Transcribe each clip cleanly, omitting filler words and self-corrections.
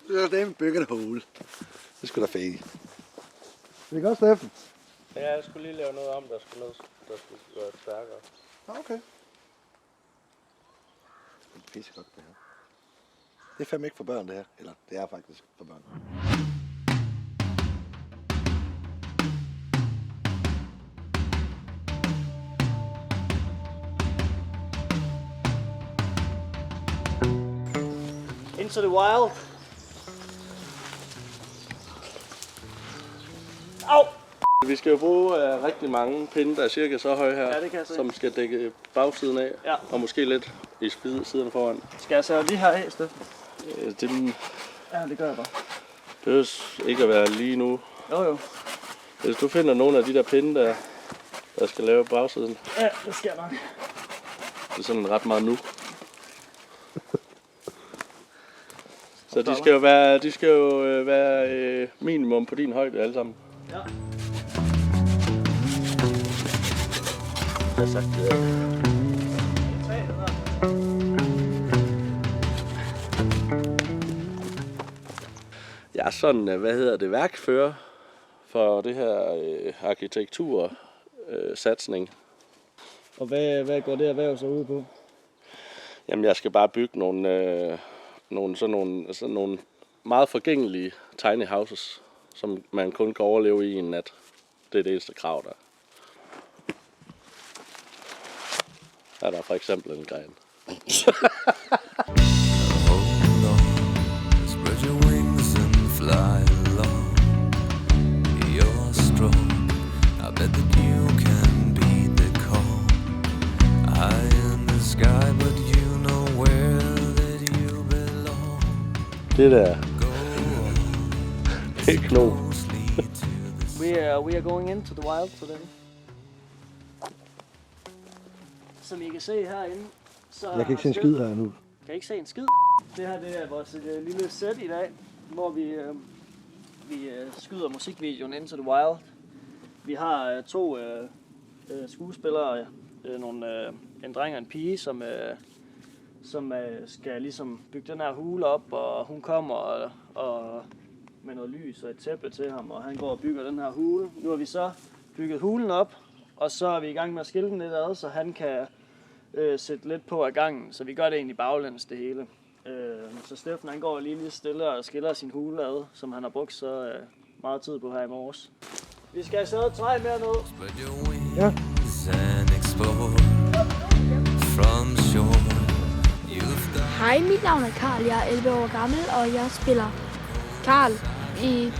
Så er det bygget et hul. Det skulle da fake. Det er godt, Steffen. Ja, jeg skulle lige lave noget om, der skulle gøre det stærkere. Okay. Det er pissegodt, det her. Det er fandme ikke for børn, det her. Eller, det er faktisk for børn. Into the wild. Au! Vi skal jo bruge rigtig mange pinde, der er cirka så høje her, Ja, det kan jeg se. som skal dække bagsiden af, Ja. og måske lidt i siden foran. Skal jeg sætte lige her af, Steffen? Det Ja, det gør jeg bare. behøver ikke at være lige nu. Jo. Hvis du finder nogle af de der pinde, der skal lave bagsiden, Ja, det skal jeg nok. det er sådan ret meget nu. Så de skal jo være minimum på din højde alle sammen. Ja. Jeg har sagt det. Jeg er sådan, værkfører for det her arkitektursatsning. Og hvad går det erhverv så ud på? Jamen, jeg skal bare bygge nogle meget forgængelige tiny houses, som man kun kan overleve i en nat. Det er det eneste krav, der. Her er der for eksempel en gren. Det der. Det er kno. We are going into the wild today. Som I kan se herinde, så Jeg kan ikke se en skid her nu. Kan I ikke se en skid? Det her det er vores lille set i dag, hvor vi skyder musikvideoen Into the Wild. Vi har to skuespillere, en dreng og en pige, som skal ligesom bygge den her hule op, og hun kommer og med noget lys og et tæppe til ham, og han går og bygger den her hule. Nu har vi så bygget hulen op, og så er vi i gang med at skille den lidt ad, så han kan sætte lidt på ad gangen, så vi gør det egentlig baglæns det hele. Så Steffen han går lige stille og skiller sin hule ad, som han har brugt så meget tid på her i morges. Vi skal have sat træ mere ned. Ja. Hej, mit navn er Karl. Jeg er 11 år gammel, og jeg spiller Karl i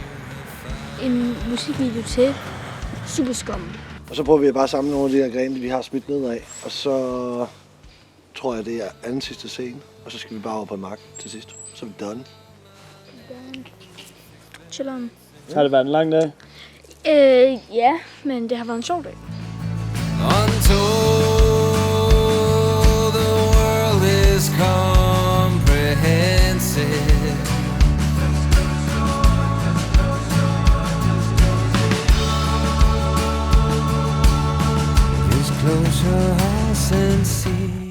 en musikvideo til Superskum. Og så prøver vi bare at samle nogle af de her grene, vi har smidt ned af. Og så tror jeg, det er anden sidste scene. Og så skal vi bare over på en mark til sidst. Så er vi done. Chilleren. Har det været en lang dag? Ja, men det har været en sjov dag. Close your eyes and see.